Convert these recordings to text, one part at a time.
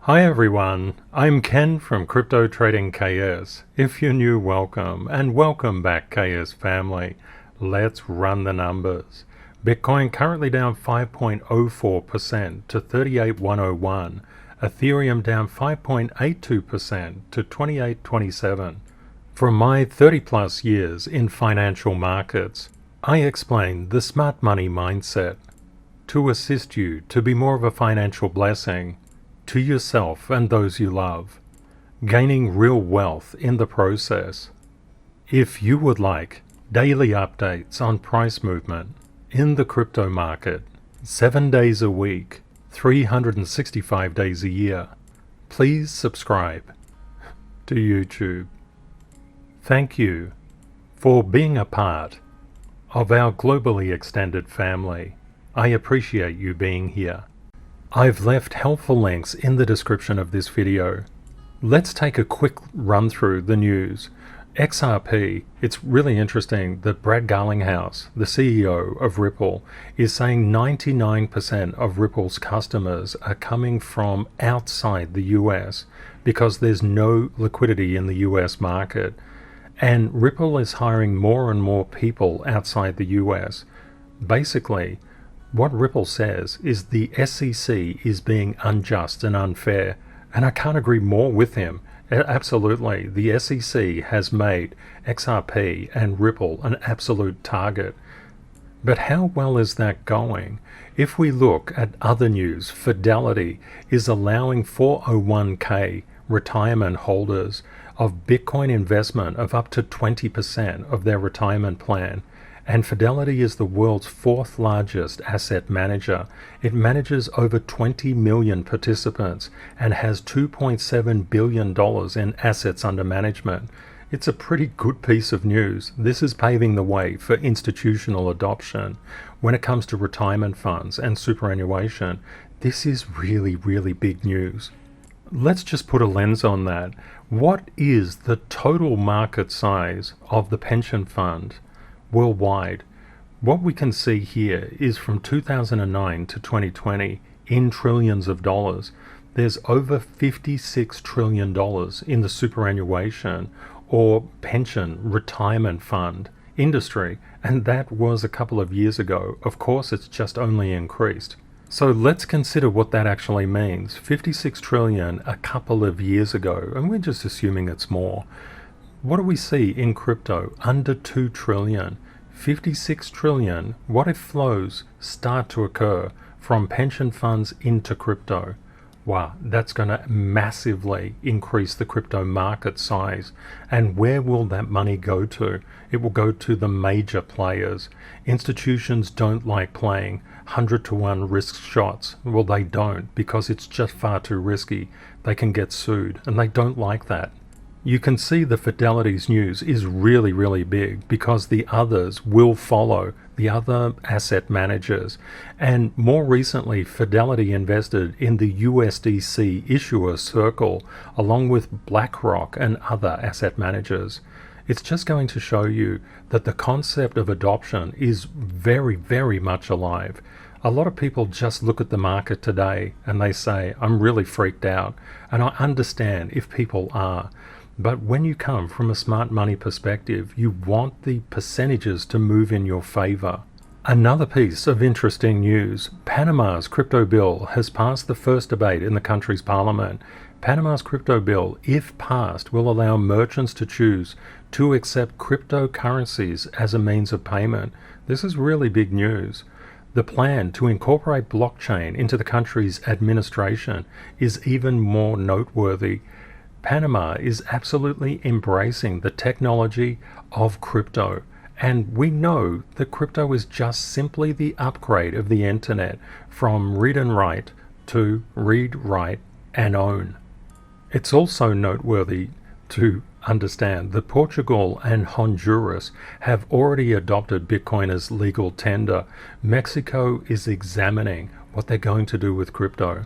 Hi everyone, I'm Ken from CryptoTradingKS. If you're new, welcome, and welcome back KS family. Let's run the numbers. Bitcoin currently down 5.04% to 38,101. Ethereum down 5.82% to 2827. From my 30 plus years in financial markets, I explain the smart money mindset to assist you to be more of a financial blessing to yourself and those you love, gaining real wealth in the process. If you would like daily updates on price movement in the crypto market, 7 days a week, 365 days a year, please subscribe to YouTube. Thank you for being a part of our globally extended family. I appreciate you being here. I've left helpful links in the description of this video. Let's take a quick run through the news. XRP, it's really interesting that Brad Garlinghouse, the CEO of Ripple, is saying 99% of Ripple's customers are coming from outside the US because there's no liquidity in the US market. And Ripple is hiring more and more people outside the US. Basically, what Ripple says is the SEC is being unjust and unfair, and I can't agree more with him. Absolutely, the SEC has made XRP and Ripple an absolute target. But how well is that going? If we look at other news, Fidelity is allowing 401k retirement holders of Bitcoin investment of up to 20% of their retirement plan. And Fidelity is the world's fourth largest asset manager. It manages over 20 million participants and has $2.7 billion in assets under management. It's a pretty good piece of news. This is paving the way for institutional adoption. When it comes to retirement funds and superannuation, this is really, really big news. Let's just put a lens on that. What is the total market size of the pension fund worldwide? What we can see here is from 2009 to 2020 in trillions of dollars. There's over $56 trillion in the superannuation or pension retirement fund industry, and that was a couple of years ago. Of course, it's just only increased. So let's consider what that actually means. 56 trillion a couple of years ago, and we're just assuming it's more. What do we see in crypto? Under 2 trillion. 56 trillion. What if flows start to occur from pension funds into crypto? Wow, that's going to massively increase the crypto market size. And where will that money go to? It will go to the major players. Institutions don't like playing 100-to-1 risk shots. Well, they don't, because it's just far too risky. They can get sued, and they don't like that. You can see the Fidelity's news is really, really big because the others will follow, the other asset managers. And more recently, Fidelity invested in the USDC issuer circle along with BlackRock and other asset managers. It's just going to show you that the concept of adoption is very, very much alive. A lot of people just look at the market today and they say, I'm really freaked out. And I understand if people are. But when you come from a smart money perspective, you want the percentages to move in your favor. Another piece of interesting news, Panama's crypto bill has passed the first debate in the country's parliament. Panama's crypto bill, if passed, will allow merchants to choose to accept cryptocurrencies as a means of payment. This is really big news. The plan to incorporate blockchain into the country's administration is even more noteworthy. Panama is absolutely embracing the technology of crypto, and we know that crypto is just simply the upgrade of the internet from read and write to read, write, and own. It's also noteworthy to understand that Portugal and Honduras have already adopted Bitcoin as legal tender. Mexico is examining what they're going to do with crypto.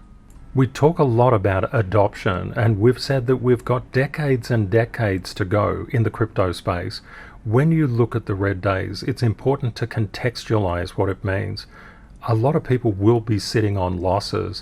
We talk a lot about adoption, and we've said that we've got decades and decades to go in the crypto space. When you look at the red days, it's important to contextualize what it means. A lot of people will be sitting on losses.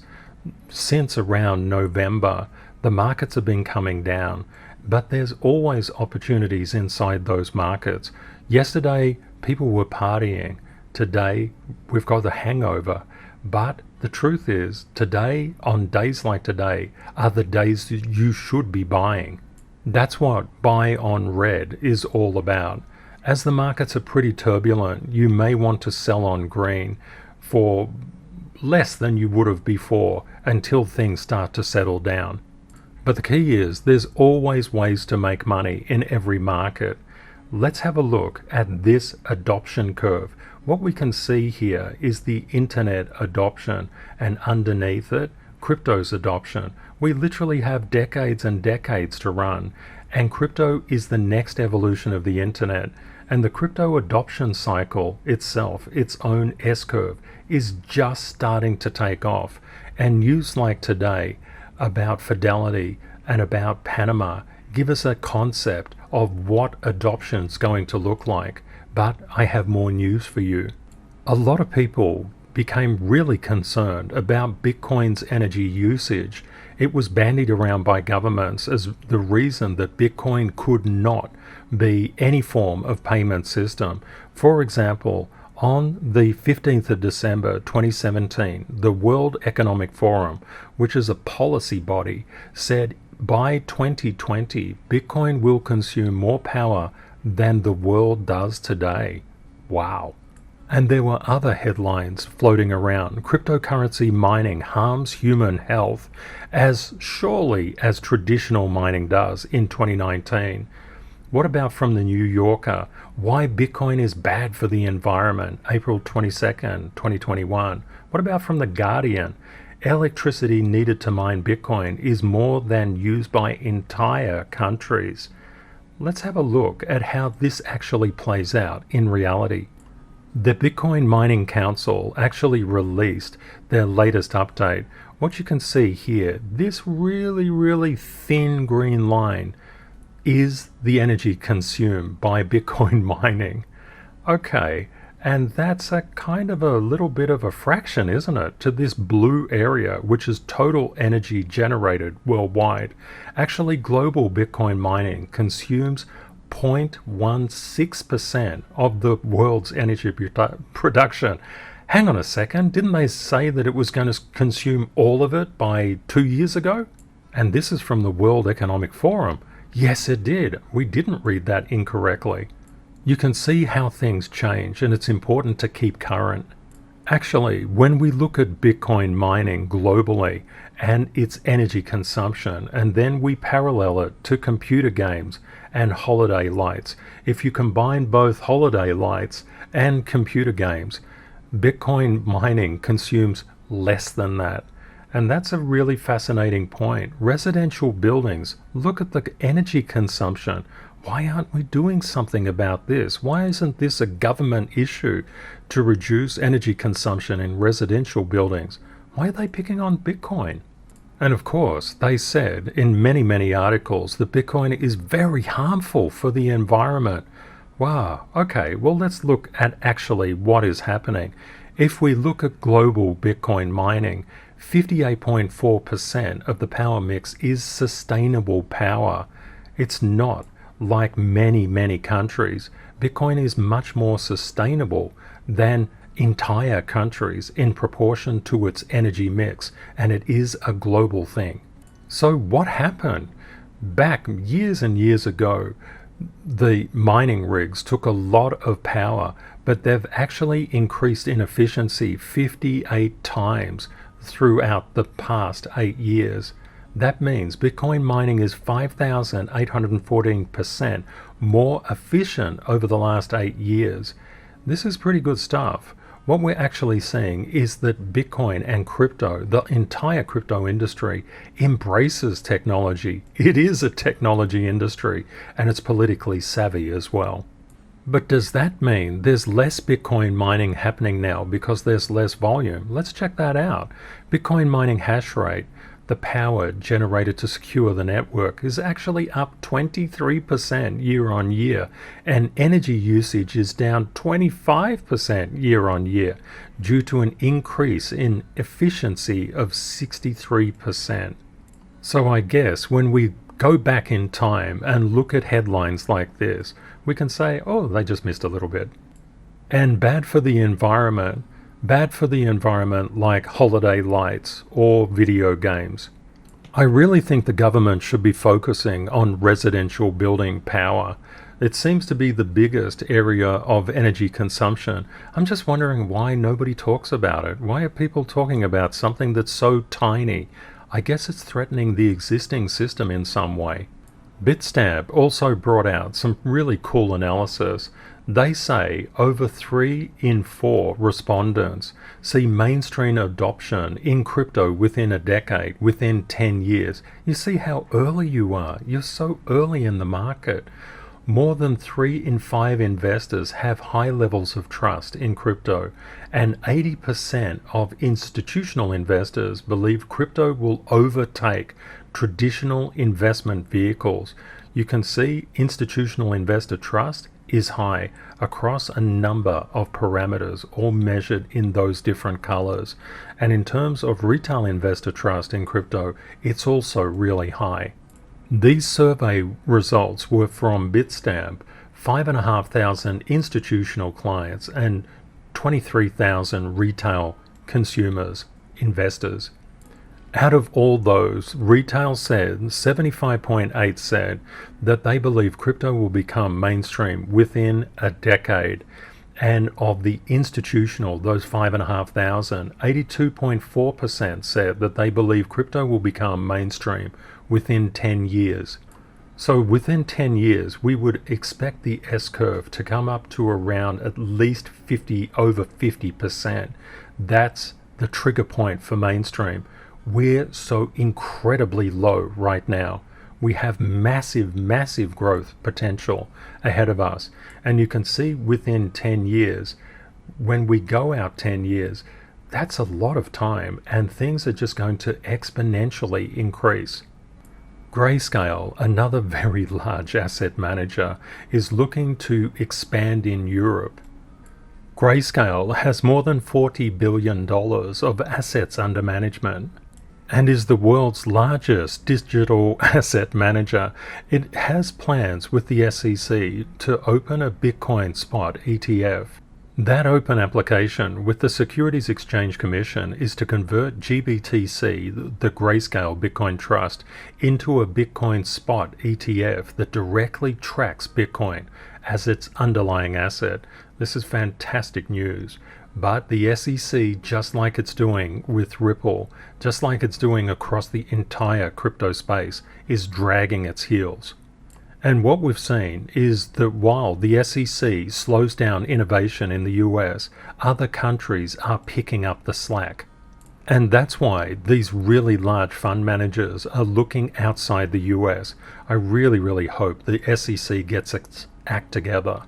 since around November, the markets have been coming down, but there's always opportunities inside those markets. Yesterday, people were partying. Today, we've got the hangover. But the truth is, today, on days like today, are the days that you should be buying. That's what buy on red is all about. As the markets are pretty turbulent, you may want to sell on green for less than you would have before until things start to settle down. But the key is there's always ways to make money in every market. Let's have a look at this adoption curve. What we can see here is the internet adoption, and underneath it, crypto's adoption. We literally have decades and decades to run, and crypto is the next evolution of the internet. And the crypto adoption cycle itself, its own S-curve, is just starting to take off. And news like today about Fidelity and about Panama give us a concept of what adoption's going to look like. But I have more news for you. A lot of people became really concerned about Bitcoin's energy usage. It was bandied around by governments as the reason that Bitcoin could not be any form of payment system. For example, on the 15th of December 2017, the World Economic Forum, which is a policy body, said by 2020, Bitcoin will consume more power than the world does today. Wow. And there were other headlines floating around. Cryptocurrency mining harms human health as surely as traditional mining does in 2019. What about from the New Yorker? Why Bitcoin is bad for the environment, April 22nd, 2021. What about from the Guardian? Electricity needed to mine Bitcoin is more than used by entire countries. Let's have a look at how this actually plays out in reality. The Bitcoin Mining Council actually released their latest update. What you can see here, this really thin green line is the energy consumed by Bitcoin mining. Okay, and that's a kind of a little bit of a fraction, isn't it, to this blue area, which is total energy generated worldwide. Actually, global Bitcoin mining consumes 0.16% of the world's energy production. Hang on a second, didn't they say that it was going to consume all of it by 2 years ago? And this is from the World Economic Forum. Yes, it did. We didn't read that incorrectly. You can see how things change, and it's important to keep current. Actually, when we look at Bitcoin mining globally and its energy consumption, and then we parallel it to computer games and holiday lights, if you combine both holiday lights and computer games, Bitcoin mining consumes less than that. And that's a really fascinating point. Residential buildings, look at the energy consumption. Why aren't we doing something about this? Why isn't this a government issue to reduce energy consumption in residential buildings? Why are they picking on Bitcoin? And of course, they said in many articles that Bitcoin is very harmful for the environment. Wow, okay, well let's look at actually what is happening. If we look at global Bitcoin mining, 58.4% of the power mix is sustainable power. It's not like many countries. Bitcoin is much more sustainable than entire countries in proportion to its energy mix, and it is a global thing. So what happened? Back years and years ago, the mining rigs took a lot of power, but they've actually increased in efficiency 58 times throughout the past 8 years. That means Bitcoin mining is 5,814% more efficient over the last 8 years. This is pretty good stuff. What we're actually seeing is that Bitcoin and crypto, the entire crypto industry, embraces technology. It is a technology industry, and it's politically savvy as well. But does that mean there's less Bitcoin mining happening now because there's less volume? Let's check that out. Bitcoin mining hash rate. The power generated to secure the network is actually up 23% year on year, and energy usage is down 25% year on year due to an increase in efficiency of 63%. So I guess when we go back in time and look at headlines like this, we can say, oh, they just missed a little bit. And bad for the environment like holiday lights or video games. I really think the government should be focusing on residential building power. It seems to be the biggest area of energy consumption. I'm just wondering why nobody talks about it. Why are people talking about something that's so tiny? I guess it's threatening the existing system in some way. Bitstamp also brought out some really cool analysis. They say over 3 in 4 respondents see mainstream adoption in crypto within a decade, within 10 years. You see how early you are. You're so early in the market. More than 3 in 5 investors have high levels of trust in crypto, and 80% of institutional investors believe crypto will overtake traditional investment vehicles. You can see institutional investor trust is high across a number of parameters, all measured in those different colors. And in terms of retail investor trust in crypto, it's also really high. These survey results were from Bitstamp, 5,500 institutional clients and 23,000 retail consumers, investors. Out of all those, retail said, 75.8 said that they believe crypto will become mainstream within a decade. And of the institutional, those 5,500, 82.4% said that they believe crypto will become mainstream within 10 years. So within 10 years, we would expect the S-curve to come up to around at least over 50%. That's the trigger point for mainstream. We're so incredibly low right now. We have massive, massive growth potential ahead of us. And you can see within 10 years, when we go out 10 years, that's a lot of time, and things are just going to exponentially increase. Grayscale, another very large asset manager, is looking to expand in Europe. Grayscale has more than $40 billion of assets under management and is the world's largest digital asset manager. It has plans with the SEC to open a Bitcoin spot ETF. That open application with the Securities Exchange Commission is to convert GBTC, the Grayscale Bitcoin Trust, into a Bitcoin spot ETF that directly tracks Bitcoin as its underlying asset. This is fantastic news. But the SEC, just like it's doing with Ripple, just like it's doing across the entire crypto space, is dragging its heels. And what we've seen is that while the SEC slows down innovation in the US, other countries are picking up the slack. And that's why these really large fund managers are looking outside the US. I really, really hope the SEC gets its act together.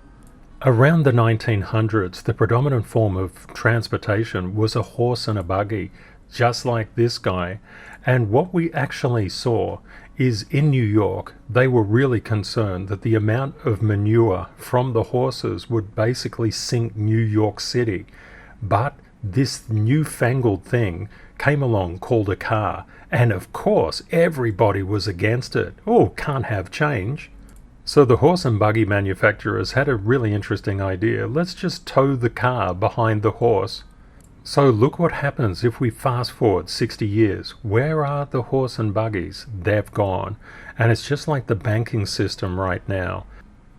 Around the 1900s, the predominant form of transportation was a horse and a buggy, just like this guy. And what we actually saw is in New York, they were really concerned that the amount of manure from the horses would basically sink New York City. But this newfangled thing came along called a car. And of course, everybody was against it. Oh, can't have change. So the horse and buggy manufacturers had a really interesting idea. Let's just tow the car behind the horse. So look what happens if we fast forward 60 years. Where are the horse and buggies? They've gone. And it's just like the banking system right now.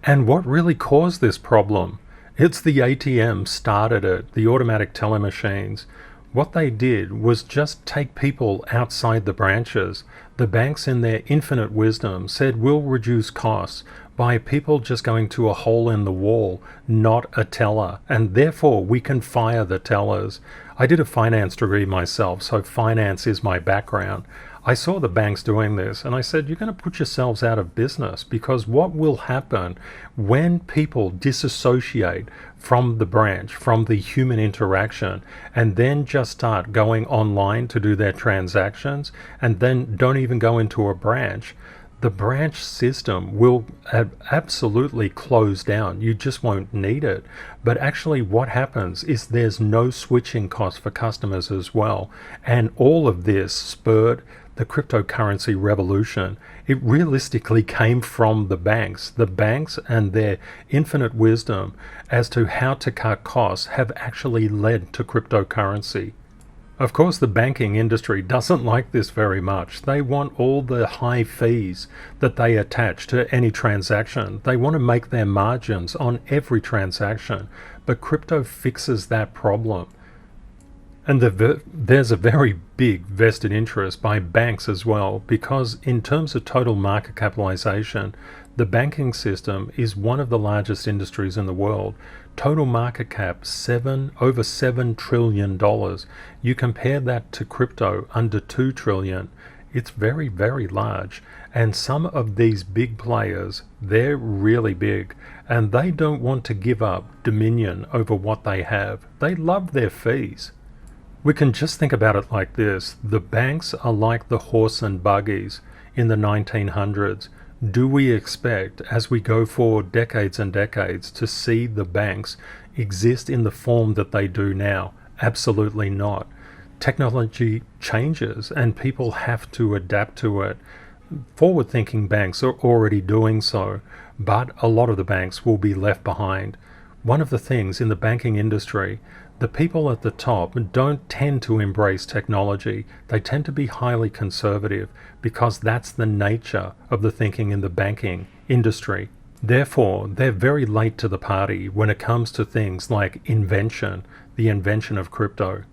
And what really caused this problem? It's the ATM started it, the automatic teller machines. What they did was just take people outside the branches. The banks in their infinite wisdom said we'll reduce costs by people just going to a hole in the wall, not a teller, and therefore we can fire the tellers. I did a finance degree myself, so finance is my background. I saw the banks doing this and I said, you're going to put yourselves out of business, because what will happen when people disassociate from the branch, from the human interaction, and then just start going online to do their transactions and then don't even go into a branch, the branch system will absolutely close down. You just won't need it. But actually what happens is there's no switching cost for customers as well. And all of this spurred the cryptocurrency revolution. It realistically came from the banks. The banks and their infinite wisdom as to how to cut costs have actually led to cryptocurrency. Of course, the banking industry doesn't like this very much. They want all the high fees that they attach to any transaction. They want to make their margins on every transaction, but crypto fixes that problem. And there's a very big vested interest by banks as well, because in terms of total market capitalization, the banking system is one of the largest industries in the world. Total market cap, over $7 trillion. You compare that to crypto, under $2 trillion. It's very, very large. And some of these big players, they're really big, and they don't want to give up dominion over what they have. They love their fees. We can just think about it like this. The banks are like the horse and buggies in the 1900s. Do we expect, as we go forward decades and decades, to see the banks exist in the form that they do now? Absolutely not. Technology changes and people have to adapt to it. Forward-thinking banks are already doing so, but a lot of the banks will be left behind. One of the things in the banking industry, the people at the top don't tend to embrace technology. They tend to be highly conservative because that's the nature of the thinking in the banking industry. Therefore, they're very late to the party when it comes to things like invention, the invention of crypto.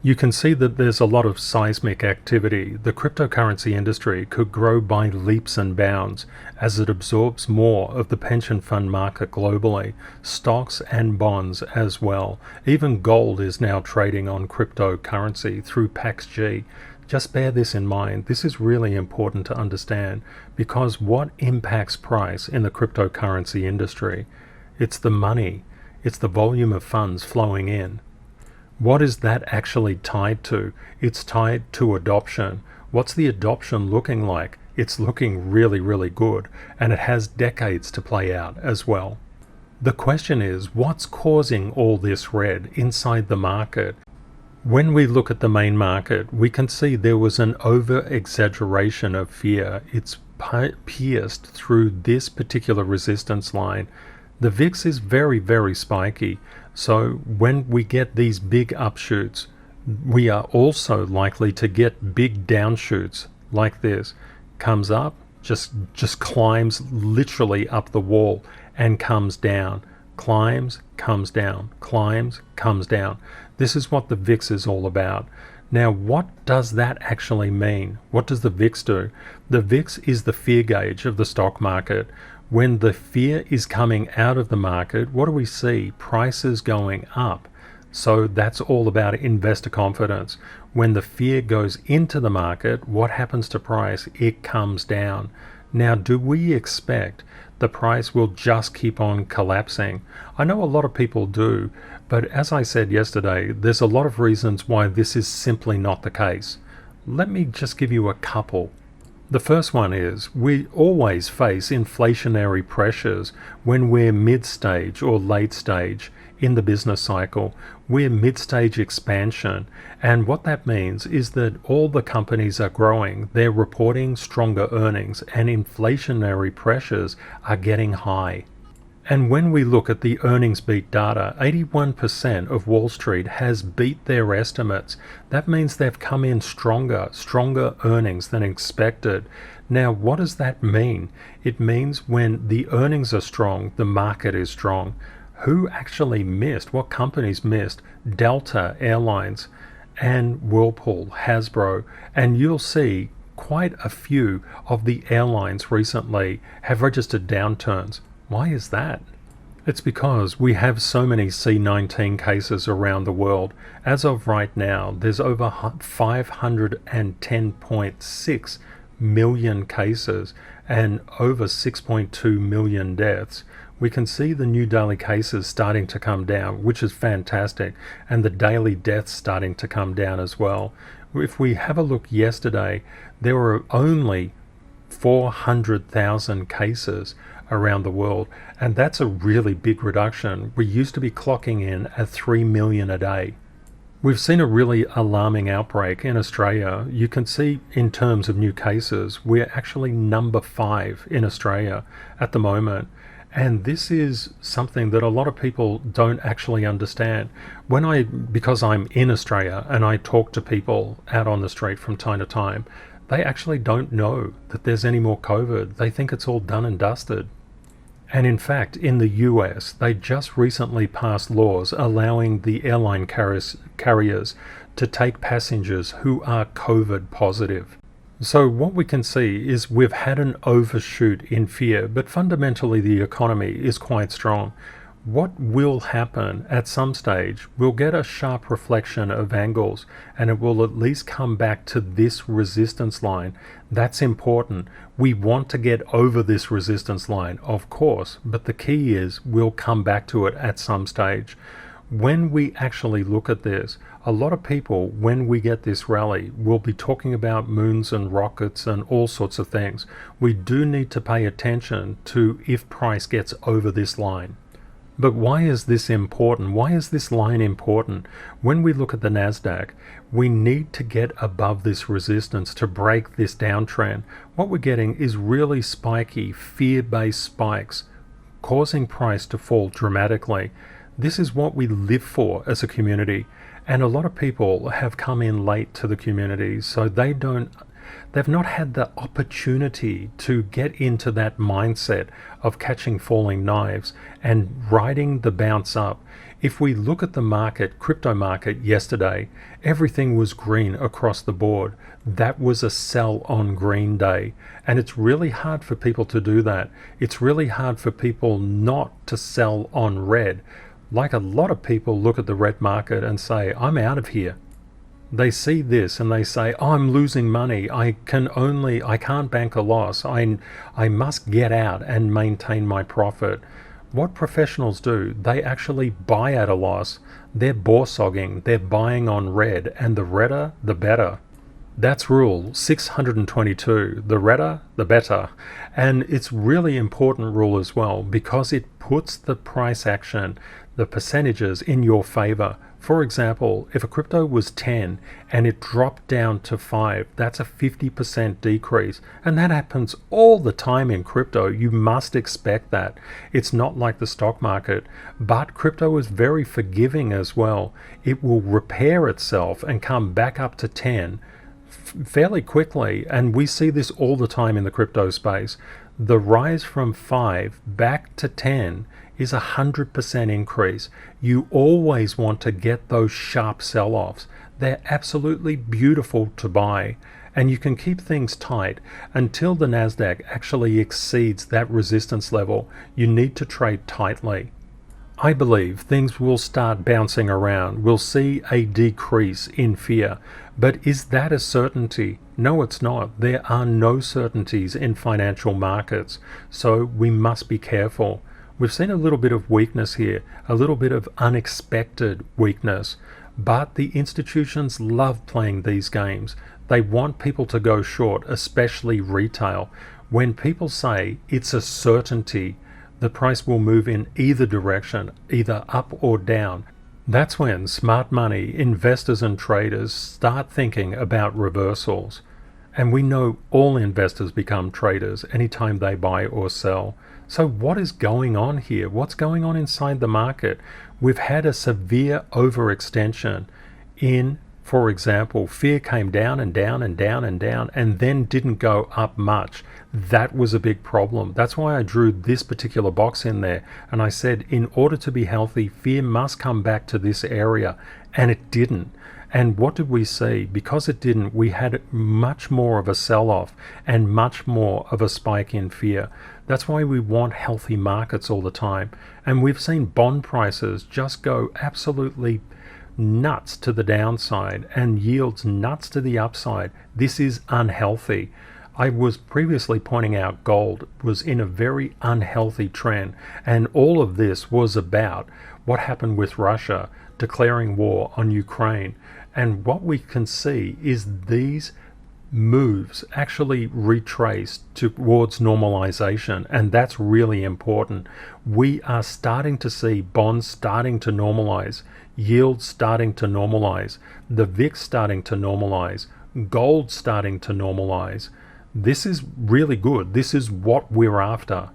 You can see that there's a lot of seismic activity. The cryptocurrency industry could grow by leaps and bounds as it absorbs more of the pension fund market globally, stocks and bonds as well. Even gold is now trading on cryptocurrency through PaxG. Just bear this in mind. This is really important to understand, because what impacts price in the cryptocurrency industry? It's the money. It's the volume of funds flowing in. What is that actually tied to? It's tied to adoption. What's the adoption looking like? It's looking really, really good, and it has decades to play out as well. The question is, what's causing all this red inside the market? When we look at the main market, we can see there was an over-exaggeration of fear. It's pierced through this particular resistance line. The VIX is very, very spiky. So when we get these big upshoots, we are also likely to get big downshoots like this. Comes up, just climbs literally up the wall and comes down. Climbs, comes down, climbs, comes down. This is what the VIX is all about. Now, what does that actually mean? What does the VIX do? The VIX is the fear gauge of the stock market. When the fear is coming out of the market, what do we see? Prices going up. So that's all about investor confidence. When the fear goes into the market, what happens to price? It comes down. Now, do we expect the price will just keep on collapsing? I know a lot of people do, but as I said yesterday, there's a lot of reasons why this is simply not the case. Let me just give you a couple. The first one is, we always face inflationary pressures when we're mid-stage or late stage in the business cycle. We're mid-stage expansion, and what that means is that all the companies are growing, they're reporting stronger earnings, and inflationary pressures are getting high. And when we look at the earnings beat data, 81% of Wall Street has beat their estimates. That means they've come in stronger earnings than expected. Now, what does that mean? It means when the earnings are strong, the market is strong. Who actually missed? What companies missed? Delta Airlines and Whirlpool, Hasbro, and you'll see quite a few of the airlines recently have registered downturns. Why is that? It's because we have so many C19 cases around the world. As of right now, there's over 510.6 million cases and over 6.2 million deaths. We can see the new daily cases starting to come down, which is fantastic, and the daily deaths starting to come down as well. If we have a look yesterday, there were only 400,000 cases around the world, and that's a really big reduction. We used to be clocking in at 3 million a day. We've seen a really alarming outbreak in Australia. You can see in terms of new cases, we're actually number 5 in Australia at the moment. And this is something that a lot of people don't actually understand. Because I'm in Australia and I talk to people out on the street from time to time, they actually don't know that there's any more COVID. They think it's all done and dusted. And in fact, in the US, they just recently passed laws allowing the airline carriers to take passengers who are COVID positive. So what we can see is we've had an overshoot in fear, but fundamentally the economy is quite strong. What will happen at some stage, we'll get a sharp reflection of angles, and it will at least come back to this resistance line. That's important. We want to get over this resistance line, of course, but the key is we'll come back to it at some stage. When we actually look at this, a lot of people, when we get this rally, will be talking about moons and rockets and all sorts of things. We do need to pay attention to if price gets over this line. But why is this important? Why is this line important? When we look at the NASDAQ, we need to get above this resistance to break this downtrend. What we're getting is really spiky, fear-based spikes, causing price to fall dramatically. This is what we live for as a community. And a lot of people have come in late to the community, so they've not had the opportunity to get into that mindset of catching falling knives and riding the bounce up. If we look at the market, crypto market yesterday, everything was green across the board. That was a sell on green day. And it's really hard for people to do that. It's really hard for people not to sell on red. Like a lot of people look at the red market and say, I'm out of here. They see this and they say, oh, I'm losing money. I can't bank a loss. I must get out and maintain my profit. What professionals do, they actually buy at a loss. They're borsogging, they're buying on red, and the redder, the better. That's rule 622, the redder, the better. And it's really important rule as well because it puts the price action, the percentages in your favor. For example, if a crypto was 10 and it dropped down to 5, that's a 50% decrease. And that happens all the time in crypto. You must expect that. It's not like the stock market, but crypto is very forgiving as well. It will repair itself and come back up to 10 fairly quickly. And we see this all the time in the crypto space. The rise from 5 back to 10 is 100% increase. You always want to get those sharp sell-offs. They're absolutely beautiful to buy, and you can keep things tight until the NASDAQ actually exceeds that resistance level. You need to trade tightly. I believe things will start bouncing around. We'll see a decrease in fear. But is that a certainty? No, it's not. There are no certainties in financial markets, so we must be careful. We've seen a little bit of weakness here, a little bit of unexpected weakness, but the institutions love playing these games. They want people to go short, especially retail. When people say it's a certainty, the price will move in either direction, either up or down. That's when smart money, investors and traders start thinking about reversals. And we know all investors become traders anytime they buy or sell. So what is going on here? What's going on inside the market? We've had a severe overextension in, for example, fear came down and down and down and down and then didn't go up much. That was a big problem. That's why I drew this particular box in there. And I said, in order to be healthy, fear must come back to this area. And it didn't. And what did we see? Because it didn't, we had much more of a sell-off and much more of a spike in fear. That's why we want healthy markets all the time. And we've seen bond prices just go absolutely nuts to the downside and yields nuts to the upside. This is unhealthy. I was previously pointing out gold was in a very unhealthy trend, and all of this was about what happened with Russia declaring war on Ukraine. And what we can see is these moves actually retrace towards normalization, and that's really important. We are starting to see bonds starting to normalize, yields starting to normalize, the VIX starting to normalize, gold starting to normalize. This is really good. This is what we're after.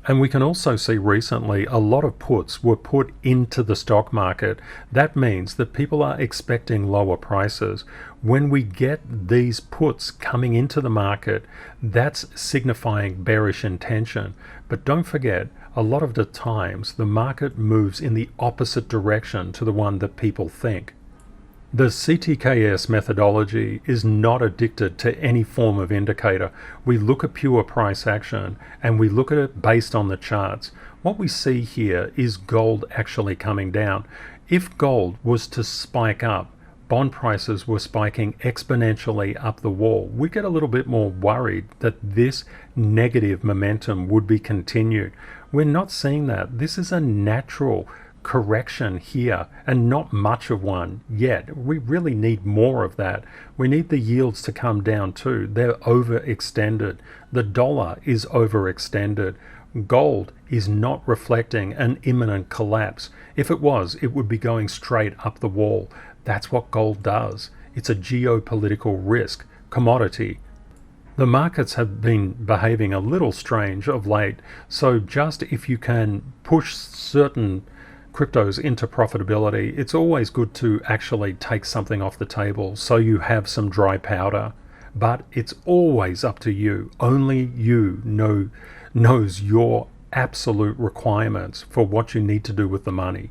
And we can also see recently a lot of puts were put into the stock market. That means that people are expecting lower prices. When we get these puts coming into the market, that's signifying bearish intention. But don't forget, a lot of the times the market moves in the opposite direction to the one that people think. The CTKS methodology is not addicted to any form of indicator. We look at pure price action and we look at it based on the charts. What we see here is gold actually coming down. If gold was to spike up, bond prices were spiking exponentially up the wall, we get a little bit more worried that this negative momentum would be continued. We're not seeing that. This is a natural correction here and not much of one yet. We really need more of that. We need the yields to come down too. They're overextended. The dollar is overextended. Gold is not reflecting an imminent collapse. If it was, it would be going straight up the wall. That's what gold does. It's a geopolitical risk commodity. The markets have been behaving a little strange of late, so just if you can push certain cryptos into profitability, it's always good to actually take something off the table so you have some dry powder. But it's always up to you. Only you knows your absolute requirements for what you need to do with the money.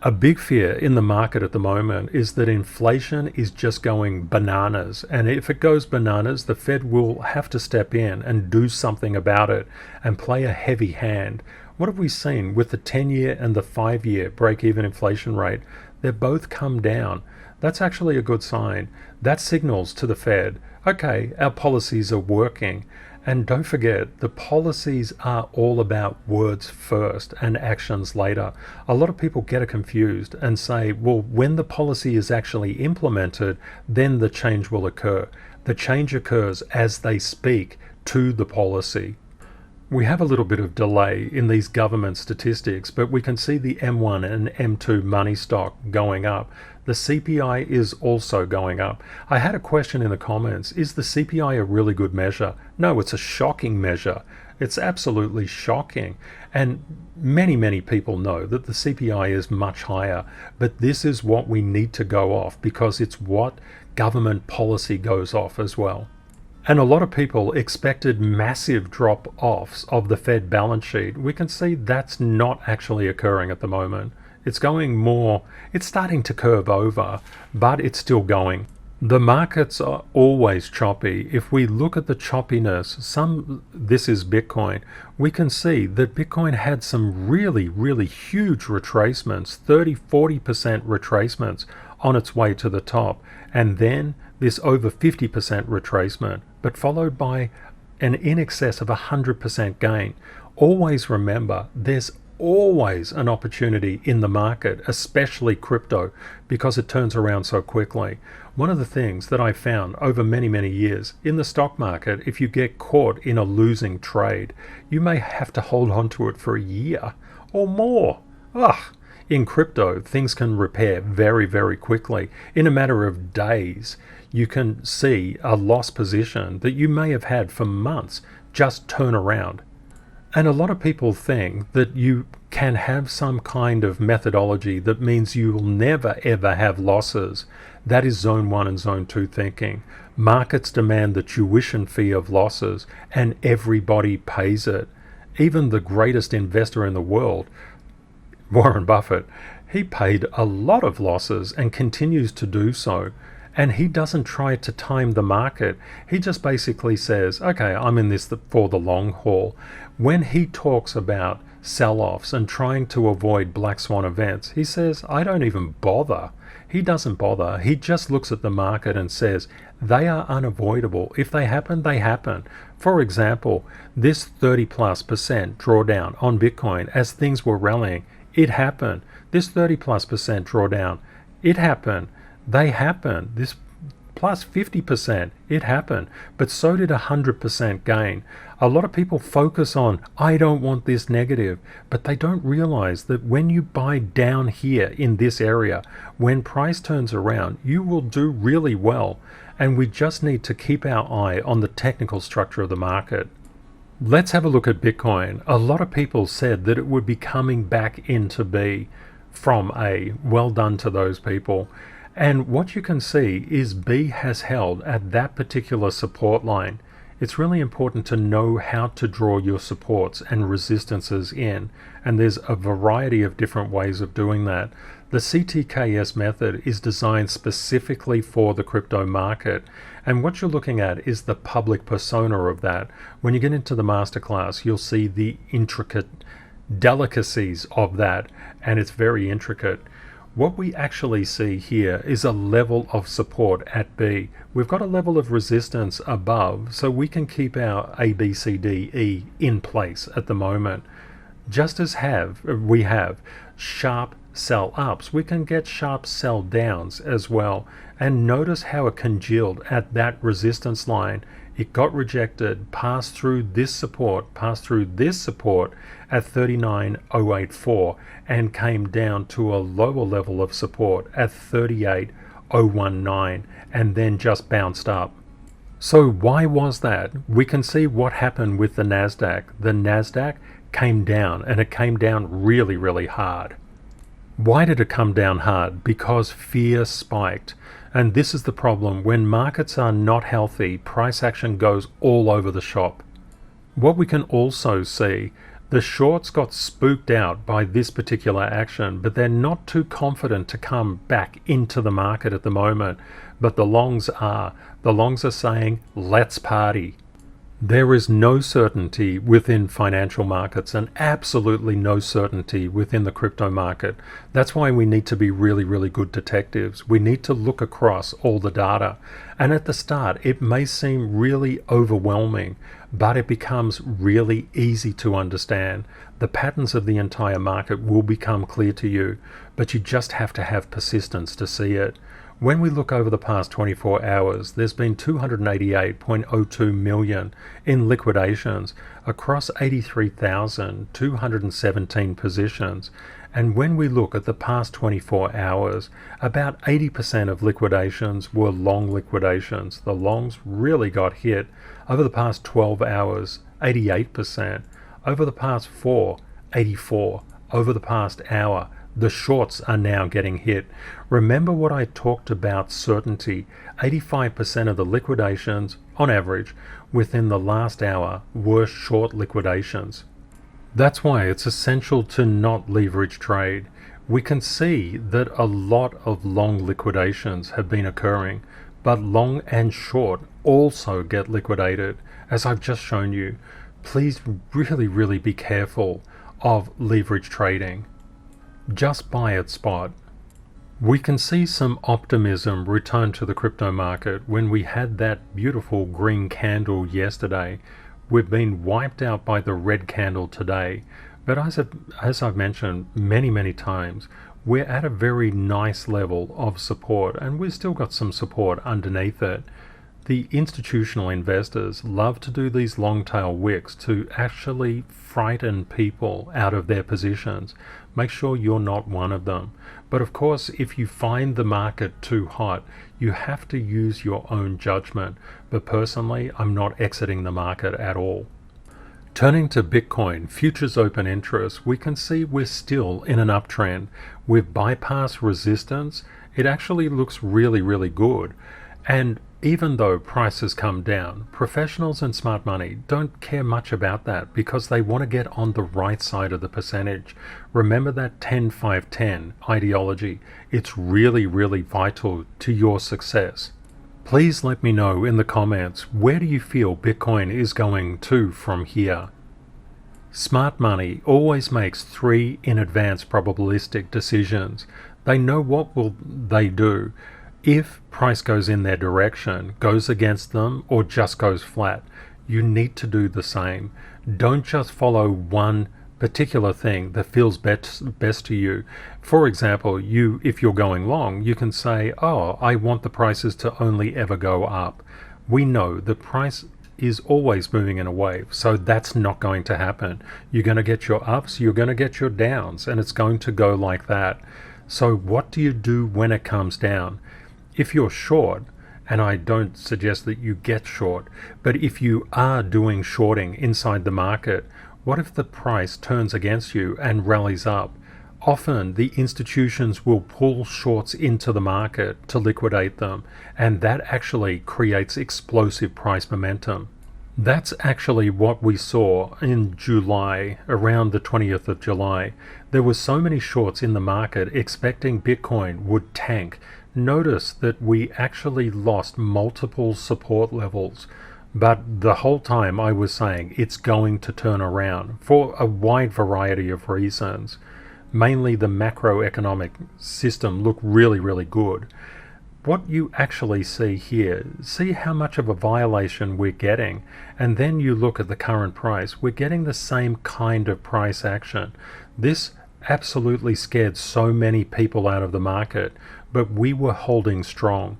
A big fear in the market at the moment is that inflation is just going bananas, and if it goes bananas, the Fed will have to step in and do something about it and play a heavy hand. What have we seen with the 10-year and the 5-year break-even inflation rate? They've both come down. That's actually a good sign. That signals to the Fed, okay, our policies are working. And don't forget, the policies are all about words first and actions later. A lot of people get it confused and say, well, when the policy is actually implemented, then the change will occur. The change occurs as they speak to the policy. We have a little bit of delay in these government statistics, but we can see the M1 and M2 money stock going up. The CPI is also going up. I had a question in the comments, is the CPI a really good measure? No, it's a shocking measure. It's absolutely shocking. And many people know that the CPI is much higher, but this is what we need to go off because it's what government policy goes off as well. And a lot of people expected massive drop-offs of the Fed balance sheet. We can see that's not actually occurring at the moment. It's going more, it's starting to curve over, but it's still going. The markets are always choppy. If we look at the choppiness, this is Bitcoin, we can see that Bitcoin had some really huge retracements, 30-40% retracements on its way to the top. And then this over 50% retracement, but followed by an in excess of 100% gain. Always remember, there's always an opportunity in the market, especially crypto, because it turns around so quickly. One of the things that I found over many years in the stock market, if you get caught in a losing trade, you may have to hold on to it for a year or more. In crypto, things can repair very quickly. In a matter of days, you can see a lost position that you may have had for months just turn around. And a lot of people think that you can have some kind of methodology that means you will never ever have losses. That is zone 1 and zone 2 thinking. Markets demand the tuition fee of losses and everybody pays it. Even the greatest investor in the world, Warren Buffett, He paid a lot of losses and continues to do so. And he doesn't try to time the market. He just basically says, okay, I'm in this for the long haul. When he talks about sell-offs and trying to avoid black swan events, he says, I don't even bother. He doesn't bother. He just looks at the market and says, they are unavoidable. If they happen, they happen. For example, this 30+% drawdown on Bitcoin as things were rallying, it happened. This 30+% drawdown, it happened. They happen. This plus 50%, it happened. But so did 100% gain. A lot of people focus on, I don't want this negative, but they don't realize that when you buy down here in this area, when price turns around, you will do really well. And we just need to keep our eye on the technical structure of the market. Let's have a look at Bitcoin. A lot of people said that it would be coming back into B from A. Well done to those people. And what you can see is B has held at that particular support line. It's really important to know how to draw your supports and resistances in, and there's a variety of different ways of doing that. The CTKS method is designed specifically for the crypto market, and what you're looking at is the public persona of that. When you get into the masterclass, you'll see the intricate delicacies of that, and it's very intricate. What we actually see here is a level of support at B. We've got a level of resistance above, so we can keep our A, B, C, D, E in place at the moment. Just as we have sharp sell ups, we can get sharp sell downs as well. And notice how it congealed at that resistance line. It got rejected, passed through this support at 39.084 and came down to a lower level of support at 38.019 and then just bounced up. So why was that? We can see what happened with the Nasdaq. The Nasdaq came down, and it came down really, really hard. Why did it come down hard? Because fear spiked. And this is the problem. When markets are not healthy, price action goes all over the shop. What we can also see, the shorts got spooked out by this particular action, but they're not too confident to come back into the market at the moment. But the longs are. The longs are saying, let's party. There is no certainty within financial markets and absolutely no certainty within the crypto market. That's why we need to be really, really good detectives. We need to look across all the data. And at the start, it may seem really overwhelming, but it becomes really easy to understand. The patterns of the entire market will become clear to you, but you just have to have persistence to see it. When we look over the past 24 hours, there's been 288.02 million in liquidations across 83,217 positions. And when we look at the past 24 hours, about 80% of liquidations were long liquidations. The longs really got hit. Over the past 12 hours, 88%. Over the past 84%. Over the past hour, the shorts are now getting hit. Remember what I talked about certainty. 85% of the liquidations, on average, within the last hour were short liquidations. That's why it's essential to not leverage trade. We can see that a lot of long liquidations have been occurring, but long and short also get liquidated. As I've just shown you, please really, really be careful of leverage trading. Just buy at spot. We can see some optimism return to the crypto market when we had that beautiful green candle yesterday. We've been wiped out by the red candle today, but as I've mentioned many times, we're at a very nice level of support, and we've still got some support underneath it. The institutional investors love to do these long tail wicks to actually frighten people out of their positions. Make sure you're not one of them. But of course, if you find the market too hot, you have to use your own judgment. But personally, I'm not exiting the market at all. Turning to Bitcoin, futures open interest, we can see we're still in an uptrend. We've bypassed resistance. It actually looks really, really good. And even though prices come down, professionals and smart money don't care much about that because they want to get on the right side of the percentage. Remember that 10-5-10 ideology. It's really, really vital to your success. Please let me know in the comments, where do you feel Bitcoin is going to from here? Smart money always makes 3 in advance probabilistic decisions. They know what will they do if price goes in their direction, goes against them, or just goes flat. You need to do the same. Don't just follow one particular thing that feels best to you. For example, if you're going long, you can say, oh, I want the prices to only ever go up. We know the price is always moving in a wave, so that's not going to happen. You're going to get your ups, you're going to get your downs, and it's going to go like that. So what do you do when it comes down? If you're short, and I don't suggest that you get short, but if you are doing shorting inside the market, what if the price turns against you and rallies up? Often the institutions will pull shorts into the market to liquidate them, and that actually creates explosive price momentum. That's actually what we saw in July, around the 20th of July. There were so many shorts in the market expecting Bitcoin would tank. Notice that we actually lost multiple support levels, but the whole time I was saying it's going to turn around for a wide variety of reasons. Mainly the macroeconomic system looked really, really good. What you actually see here, see how much of a violation we're getting, and then you look at the current price, we're getting the same kind of price action. This absolutely scared so many people out of the market, but we were holding strong.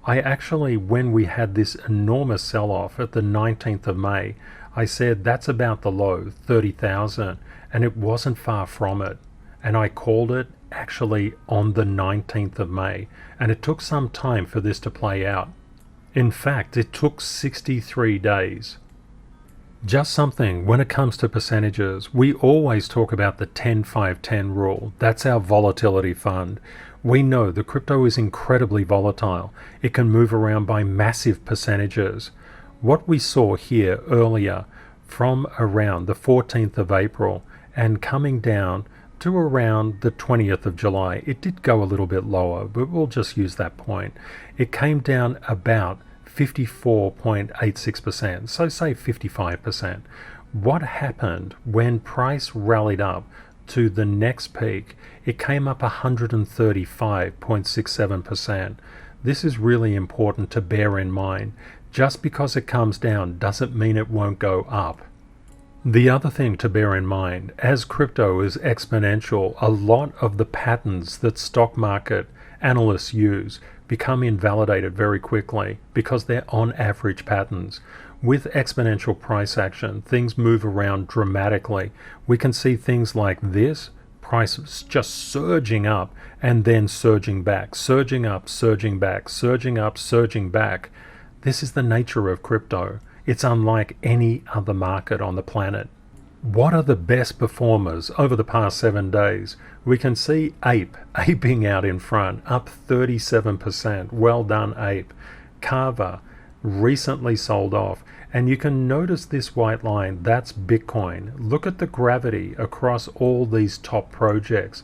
I actually, when we had this enormous sell-off at the 19th of May, I said that's about the low, 30,000, and it wasn't far from it. And I called it actually on the 19th of May, and it took some time for this to play out. In fact, it took 63 days. Just something, when it comes to percentages, we always talk about the 10-5-10 rule. That's our volatility fund. We know the crypto is incredibly volatile. It can move around by massive percentages. What we saw here earlier from around the 14th of April and coming down to around the 20th of July, it did go a little bit lower, but we'll just use that point. It came down about 54.86%, so say 55%. What happened when price rallied up to the next peak? It came up 135.67%. This is really important to bear in mind. Just because it comes down doesn't mean it won't go up. The other thing to bear in mind, as crypto is exponential, a lot of the patterns that stock market analysts use become invalidated very quickly because they're on average patterns. With exponential price action, things move around dramatically. We can see things like this, prices just surging up and then surging back, surging up, surging back, surging up, surging back. This is the nature of crypto. It's unlike any other market on the planet. What are the best performers over the past 7 days? We can see Ape, aping out in front, up 37%. Well done, Ape. Carver recently sold off. And you can notice this white line, that's Bitcoin. Look at the gravity across all these top projects.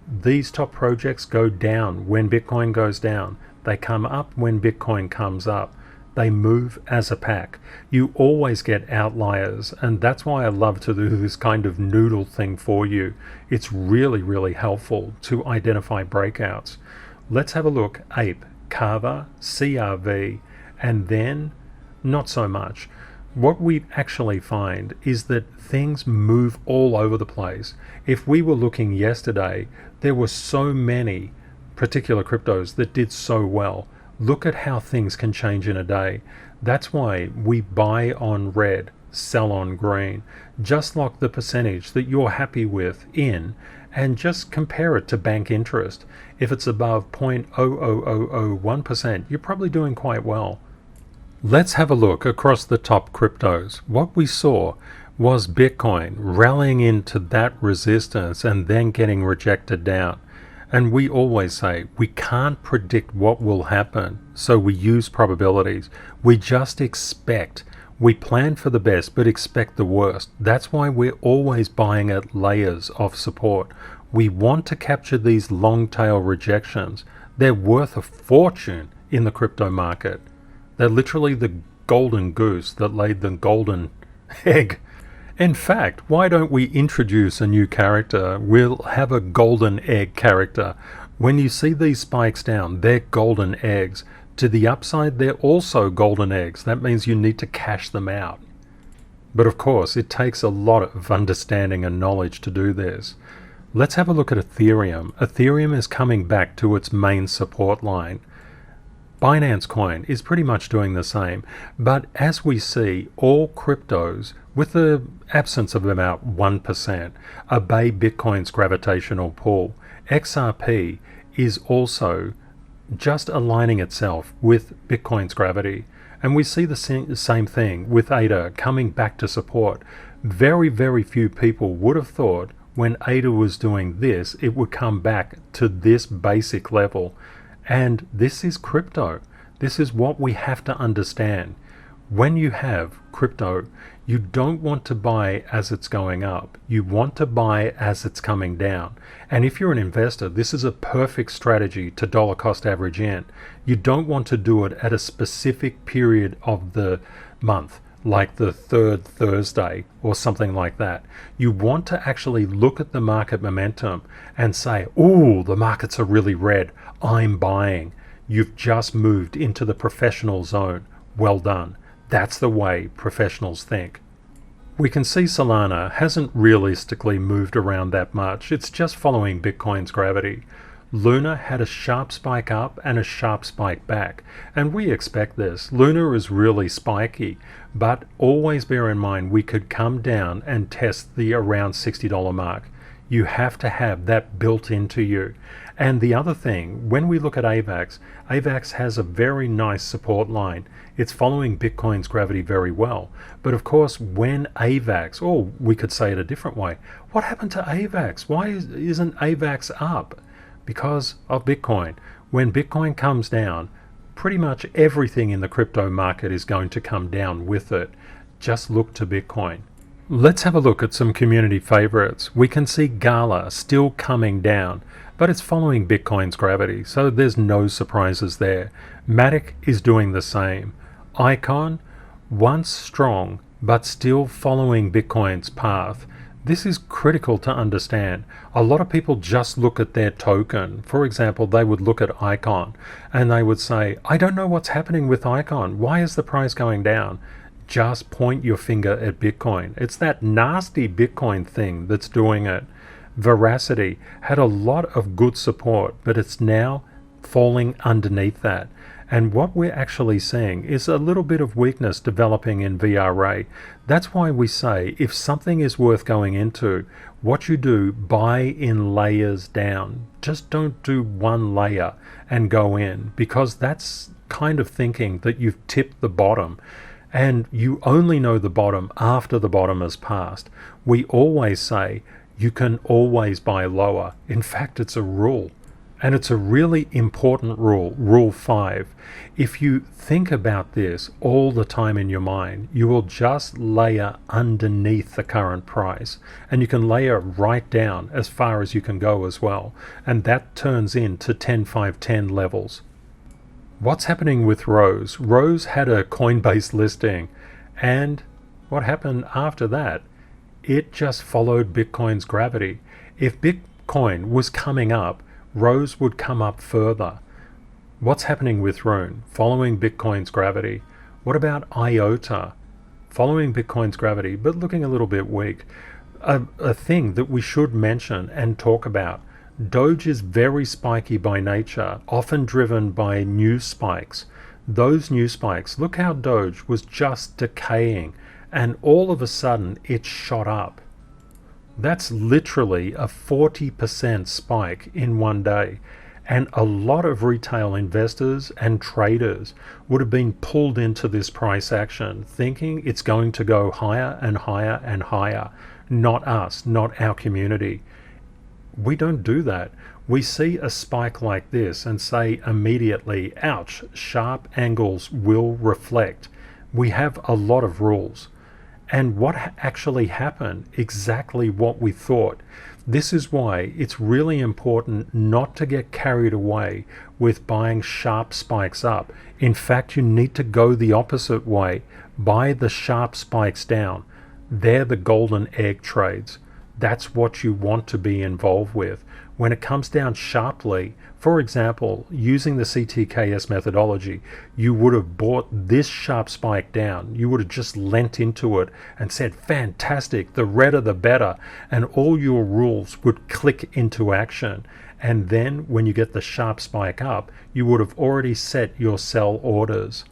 These top projects go down when Bitcoin goes down. They come up when Bitcoin comes up. They move as a pack. You always get outliers, and that's why I love to do this kind of noodle thing for you. It's really, really helpful to identify breakouts. Let's have a look. Ape, Carver, CRV, and then not so much. What we actually find is that things move all over the place. If we were looking yesterday, there were so many particular cryptos that did so well. Look at how things can change in a day. That's why we buy on red, sell on green. Just lock the percentage that you're happy with in and just compare it to bank interest. If it's above 0.00001%, you're probably doing quite well. Let's have a look across the top cryptos. What we saw was Bitcoin rallying into that resistance and then getting rejected down. And we always say we can't predict what will happen, so we use probabilities. We just expect. We plan for the best but expect the worst. That's why we're always buying at layers of support. We want to capture these long tail rejections. They're worth a fortune in the crypto market. They're literally the golden goose that laid the golden egg. In fact, why don't we introduce a new character? We'll have a golden egg character. When you see these spikes down, they're golden eggs. To the upside, they're also golden eggs. That means you need to cash them out. But of course, it takes a lot of understanding and knowledge to do this. Let's have a look at Ethereum. Ethereum is coming back to its main support line. Binance Coin is pretty much doing the same, but as we see, all cryptos, with the absence of about 1%, obey Bitcoin's gravitational pull. XRP is also just aligning itself with Bitcoin's gravity, and we see the same thing with ADA coming back to support. Very, very few people would have thought when ADA was doing this, it would come back to this basic level. And this is crypto. This is what we have to understand. When you have crypto, you don't want to buy as it's going up. You want to buy as it's coming down. And if you're an investor, this is a perfect strategy to dollar cost average in. You don't want to do it at a specific period of the month, like the third Thursday or something like that. You want to actually look at the market momentum and say, "Ooh, the markets are really red. I'm buying." You've just moved into the professional zone. Well done. That's the way professionals think. We can see Solana hasn't realistically moved around that much. It's just following Bitcoin's gravity. Luna had a sharp spike up and a sharp spike back, and we expect this. Luna is really spiky, but always bear in mind we could come down and test the around $60 mark. You have to have that built into you. And the other thing, when we look at AVAX, AVAX has a very nice support line. It's following Bitcoin's gravity very well. But of course, when AVAX, or we could say it a different way, what happened to AVAX? Why isn't AVAX up? Because of Bitcoin. When Bitcoin comes down, pretty much everything in the crypto market is going to come down with it. Just look to Bitcoin. Let's have a look at some community favorites. We can see Gala still coming down, but it's following Bitcoin's gravity, so there's no surprises there. Matic is doing the same. Icon, once strong, but still following Bitcoin's path. This is critical to understand. A lot of people just look at their token. For example, they would look at Icon and they would say, "I don't know what's happening with Icon. Why is the price going down?" Just point your finger at Bitcoin. It's that nasty Bitcoin thing that's doing it. Veracity had a lot of good support, but it's now falling underneath that. And what we're actually seeing is a little bit of weakness developing in VRA. That's why we say if something is worth going into, what you do, buy in layers down. Just don't do one layer and go in, because that's kind of thinking that you've tipped the bottom. And you only know the bottom after the bottom has passed. We always say you can always buy lower. In fact, it's a rule. And it's a really important rule, Rule 5. If you think about this all the time in your mind, you will just layer underneath the current price. And you can layer right down as far as you can go as well. And that turns into 10-5-10 levels. What's happening with Rose? Rose had a Coinbase listing, and what happened after that? It just followed Bitcoin's gravity. If Bitcoin was coming up, Rose would come up further. What's happening with Rune? Following Bitcoin's gravity. What about IOTA? Following Bitcoin's gravity, but looking a little bit weak. A thing that we should mention and talk about. Doge is very spiky by nature, often driven by news spikes. Those news spikes, look how Doge was just decaying, and all of a sudden it shot up. That's literally a 40% spike in one day. And a lot of retail investors and traders would have been pulled into this price action, thinking it's going to go higher and higher and higher. Not us, not our community. We don't do that. we see a spike like this and say immediately, ouch, sharp angles will reflect. We have a lot of rules. And what actually happened? Exactly what we thought. This is why it's really important not to get carried away with buying sharp spikes up. In fact, you need to go the opposite way. Buy the sharp spikes down. They're the golden egg trades. That's what you want to be involved with. When it comes down sharply, for example, using the CTKS methodology, you would have bought this sharp spike down. You would have just lent into it and said, fantastic, the redder the better, and all your rules would click into action. And then when you get the sharp spike up, you would have already set your sell orders.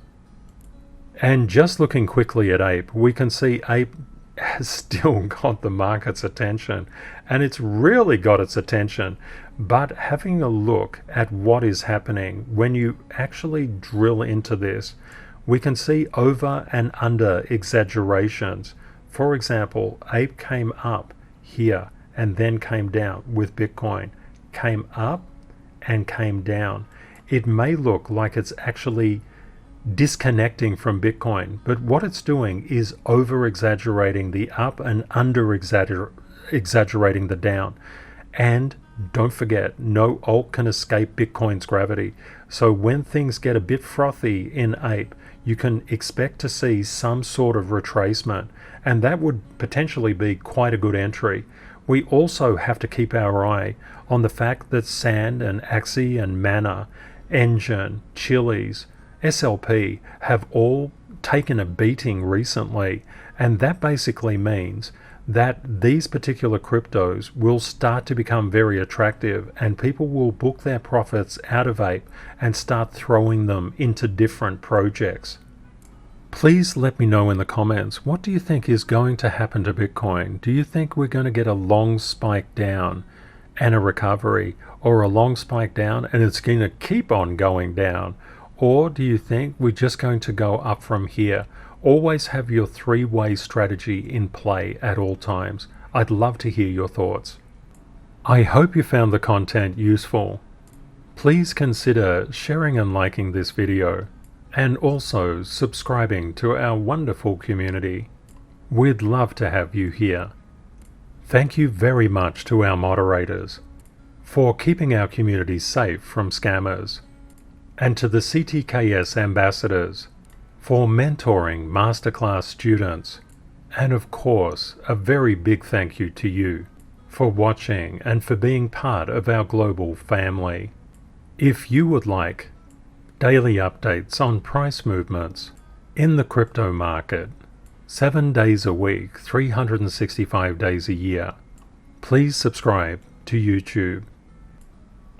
And just looking quickly at Ape, we can see Ape has still got the market's attention, and it's really got its attention. But having a look at what is happening, when you actually drill into this, we can see over and under exaggerations. For example, Ape came up here and then came down with Bitcoin, came up and came down. It may look like it's actually disconnecting from Bitcoin, but what it's doing is over exaggerating the up and under exaggerating the down. And don't forget, no alt can escape Bitcoin's gravity. So when things get a bit frothy in Ape, you can expect to see some sort of retracement, and that would potentially be quite a good entry. We also have to keep our eye on the fact that Sand and Axie and Mana, Engine, Chiliz, SLP have all taken a beating recently, and that basically means that these particular cryptos will start to become very attractive, and people will book their profits out of Ape and start throwing them into different projects. Please let me know in the comments, what do you think is going to happen to Bitcoin? Do you think we're going to get a long spike down and a recovery, or a long spike down and it's going to keep on going down? Or do you think we're just going to go up from here? Always have your three-way strategy in play at all times. I'd love to hear your thoughts. I hope you found the content useful. Please consider sharing and liking this video, and also subscribing to our wonderful community. We'd love to have you here. Thank you very much to our moderators for keeping our community safe from scammers, and to the CTKS ambassadors for mentoring masterclass students, and of course a very big thank you to you for watching and for being part of our global family. If you would like daily updates on price movements in the crypto market 7 days a week, 365 days a year, please subscribe to YouTube.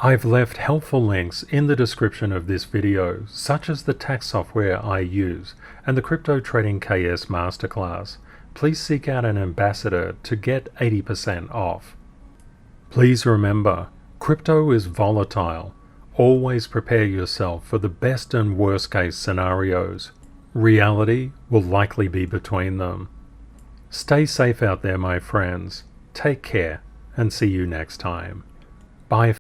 I've left helpful links in the description of this video, such as the tax software I use and the CryptoTradingKS Masterclass. Please seek out an ambassador to get 80% off. Please remember, crypto is volatile. Always prepare yourself for the best and worst case scenarios. Reality will likely be between them. Stay safe out there, my friends. Take care, and see you next time. Bye.